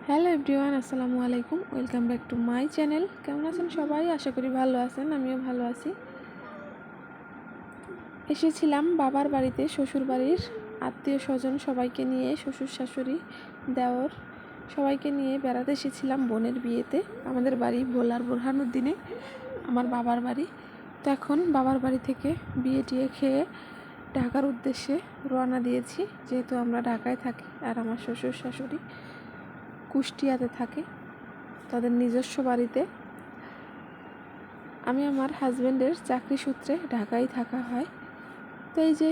Hello everyone, আসসালামু আলাইকুম। Welcome back to my channel. কেমন আছেন সবাই? আশা করি ভালো আছেন, আমিও ভালো আছি। এসেছিলাম বাবার বাড়িতে, শ্বশুর বাড়ির আত্মীয় স্বজন সবাইকে নিয়ে, শ্বশুর শাশুড়ি দেওর সবাইকে নিয়ে বেড়াতে এসেছিলাম বোনের বিয়েতে। আমাদের বাড়ি ভোলার বোরহানুদ্দিনে আমার বাবার বাড়ি। তো এখন বাবার বাড়ি থেকে বিয়ে টিয়ে খেয়ে ঢাকার উদ্দেশ্যে রওনা দিয়েছি, যেহেতু আমরা ঢাকায় থাকি আর আমার শ্বশুর শাশুড়ি কুষ্টিয়াতে থাকে তাদের নিজস্ব বাড়িতে। আমি আমার হাজব্যান্ডের চাকরি সূত্রে ঢাকায় থাকা হয়। তো এই যে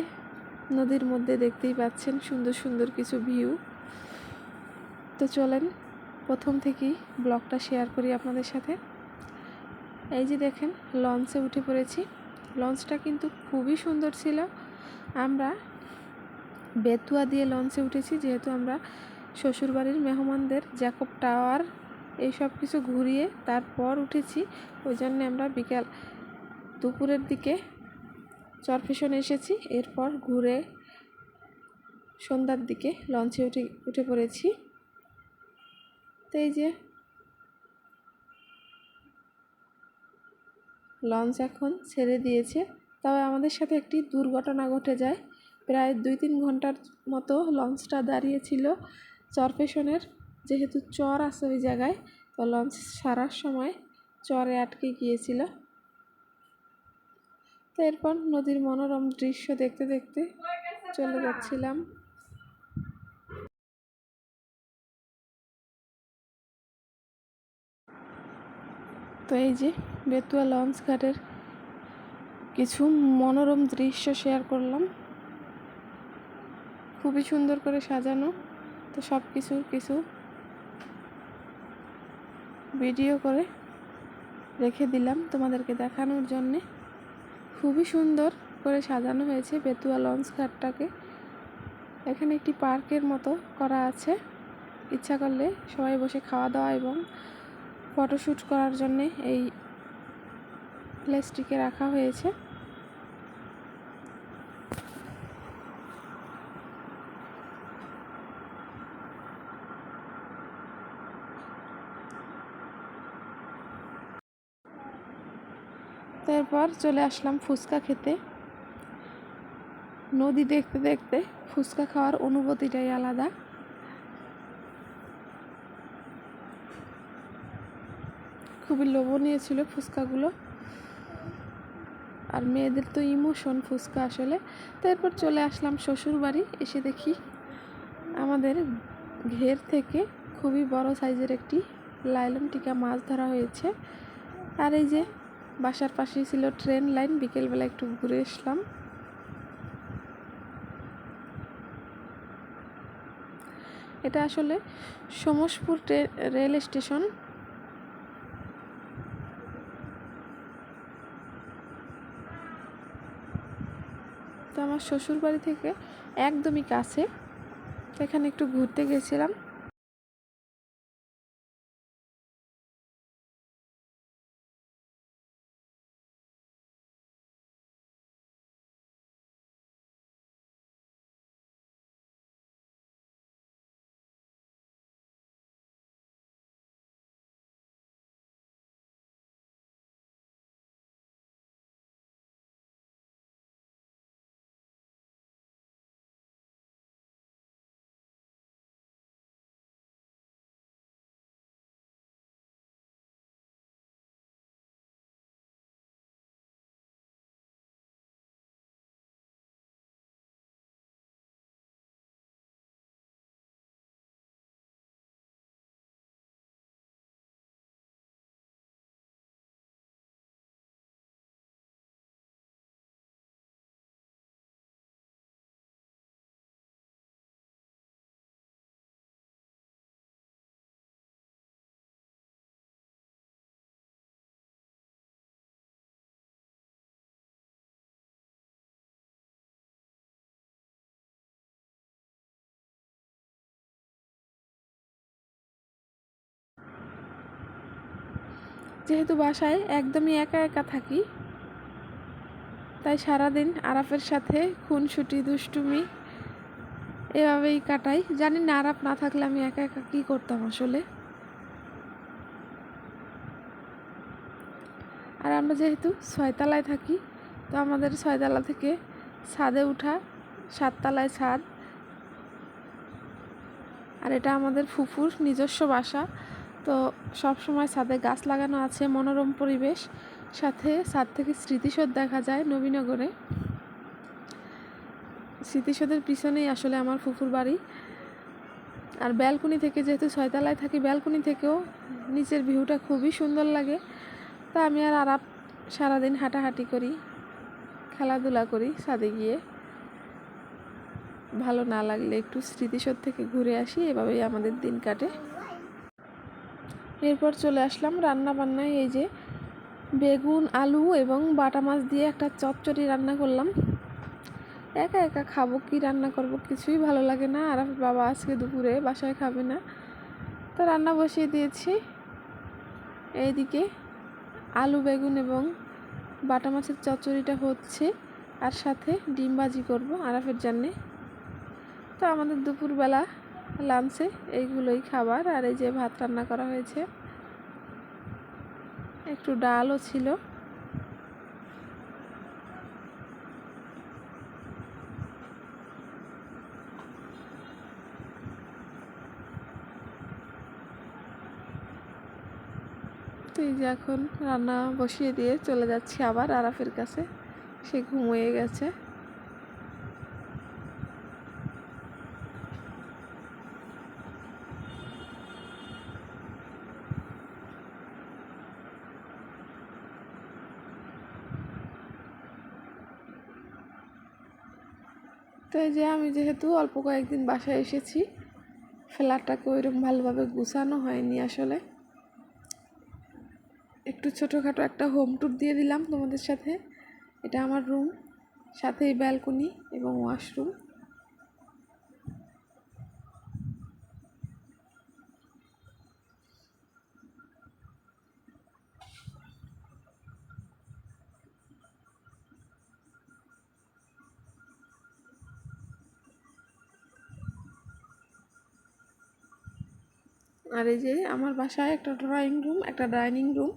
নদীর মধ্যে দেখতেই পাচ্ছেন সুন্দর সুন্দর কিছু ভিউ। তো চলেন প্রথম থেকেই ব্লগটা শেয়ার করি আপনাদের সাথে। এই যে দেখেন লঞ্চে উঠে পড়েছি। লঞ্চটা কিন্তু খুবই সুন্দর ছিল। আমরা বেতুয়া দিয়ে লঞ্চে উঠেছি, যেহেতু আমরা শ্বশুরবাড়ির মেহমানদের জ্যাকব টাওয়ার এইসব কিছু ঘুরিয়ে তারপর উঠেছি। ওই জন্য আমরা দুপুরের দিকে চরফেশনে এসেছি, এরপর ঘুরে সন্ধ্যার দিকে লঞ্চে উঠে পড়েছি। তো এই যে লঞ্চ এখন ছেড়ে দিয়েছে, তবে আমাদের সাথে একটি দুর্ঘটনা ঘটে যায়। প্রায় 2-3 ঘন্টার মতো লঞ্চটা দাঁড়িয়েছিল চরফেশনের, যেহেতু চর আছে ওই জায়গায়। তো লঞ্চ সারার সময় চরে আটকে গিয়েছিল। তো এরপর নদীর মনোরম দৃশ্য দেখতে দেখতে চলে যাচ্ছিলাম। তো এই যে বেতুয়া লঞ্চ ঘাটের কিছু মনোরম দৃশ্য শেয়ার করলাম, খুবই সুন্দর করে সাজানো। তো সব কিছু ভিডিও করে রেখে দিলাম তোমাদেরকে দেখানোর জন্যে। খুবই সুন্দর করে সাজানো হয়েছে বেতুয়া লঞ্চ ঘাটটাকে। এখানে একটি পার্কের মতো করা আছে, ইচ্ছা করলে সবাই বসে খাওয়া দাওয়া এবং ফটোশ্যুট করার জন্যে এই প্লেসটিকে রাখা হয়েছে। তারপর চলে আসলাম ফুচকা খেতে। নদী দেখতে দেখতে ফুচকা খাওয়ার অনুভূতিটাই আলাদা। খুবই লোভনীয় ছিল ফুচকাগুলো, আর মেয়েদের তো ইমোশন ফুচকা আসলে। তারপর চলে আসলাম শ্বশুর বাড়ি। এসে দেখি আমাদের ঘের থেকে খুবই বড় সাইজের একটি লাইলন টিকা মাছ ধরা হয়েছে। আর এই যে বাসার পাশেই ছিল ট্রেন লাইন। বিকেলবেলা একটু ঘুরে আসলাম। এটা আসলে সমসপুর রেল স্টেশন। তো আমার শ্বশুর বাড়ি থেকে একদমই কাছে, এখানে একটু ঘুরতে গেছিলাম। যেহেতু বাসায় একদমই একা একা থাকি, তাই সারাদিন আরাফের সাথে খুনসুটি দুষ্টুমি এভাবেই কাটাই। জানি না আরাপ না থাকলে আমি একা একা কী করতাম আসলে। আর আমরা যেহেতু 6 তলায় থাকি, তো আমাদের 6 তলা থেকে ছাদে উঠা, 7 তলায় ছাদ। আর এটা আমাদের ফুফুর নিজস্ব বাসা, তো সব সময় ছাদে গাছ লাগানো আছে, মনোরম পরিবেশ, সাথে ছাদ থেকে স্মৃতিসৌধ দেখা যায় নবীনগরে। স্মৃতিসৌধের পিছনেই আসলে আমার ফুফুর বাড়ি। আর ব্যালকনি থেকে, যেহেতু 6 তলায় থাকি, ব্যালকনি থেকেও নিচের ভিউটা খুবই সুন্দর লাগে। তা আমি আর আরাপ সারাদিন হাঁটাহাঁটি করি, খেলাধুলা করি ছাদে গিয়ে। ভালো না লাগলে একটু স্মৃতিসৌধ থেকে ঘুরে আসি, এভাবেই আমাদের দিন কাটে। এরপর চলে আসলাম রান্না বান্নায়। এই যে বেগুন, আলু এবং বাটা মাছ দিয়ে একটা চচ্চড়ি রান্না করলাম। একা একা খাবো, কি রান্না করব কিছুই ভালো লাগে না। আর বাবা আজকে দুপুরে বাসায় খাবে না, তো রান্না বসিয়ে দিয়েছি। এইদিকে আলু, বেগুন এবং বাটা মাছের চচ্চড়িটা হচ্ছে, আর সাথে ডিম ভাজি করবো আরাফের জন্যে। তো আমাদের দুপুরবেলা লাঞ্চে এইগুলোই খাবার। আর এই যে ভাত রান্না করা হয়েছে, একটু ডালও ছিল। তো এই যে এখন রান্না বসিয়ে দিয়ে চলে যাচ্ছি আবার আরাফের কাছে, সে ঘুমিয়ে গেছে। তো এই যে আমি যেহেতু অল্প কয়েকদিন বাসায় এসেছি, ফ্ল্যাটটাকে ওইরকম ভালোভাবে গুছানো হয়নি আসলে। একটু ছোটোখাটো একটা হোম ট্যুর দিয়ে দিলাম তোমাদের সাথে। এটা আমার রুম, সাথেই ব্যালকনি এবং ওয়াশরুম। আর এই যে আমার বাসায় একটা ড্রয়িং রুম, একটা ডাইনিং রুম,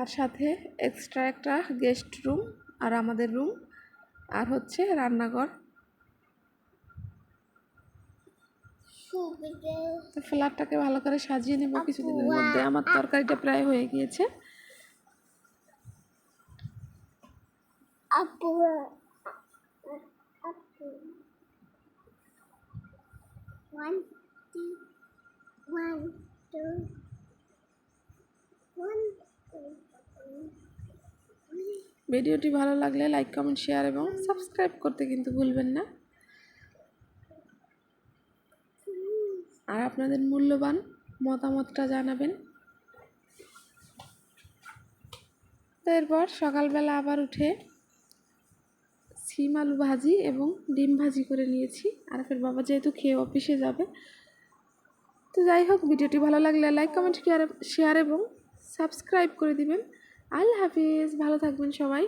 আর সাথে এক্সট্রা একটা গেস্ট রুম, আর আমাদের রুম, আর হচ্ছে রান্নাঘর। তো ফ্ল্যাটটাকে ভালো করে সাজিয়ে নেব কিছুদিনের মধ্যে। আমার তরকারিটা প্রায় হয়ে গিয়েছে। ভিডিওটি ভালো লাগলে লাইক, কমেন্ট, শেয়ার এবং সাবস্ক্রাইব করতে কিন্তু ভুলবেন না। আর আপনাদের মূল্যবান মতামতটা জানাবেন। তো এরপর সকালবেলা আবার উঠে সিম আলু ভাজি এবং ডিম ভাজি করে নিয়েছি। আর ফের বাবা যেহেতু খেয়ে অফিসে যাবে। তো যাই হোক, ভিডিওটি ভালো লাগলে লাইক, কমেন্ট, শেয়ার এবং সাবস্ক্রাইব করে দিবেন। আল্লাহ হাফিজ, ভালো থাকবেন সবাই।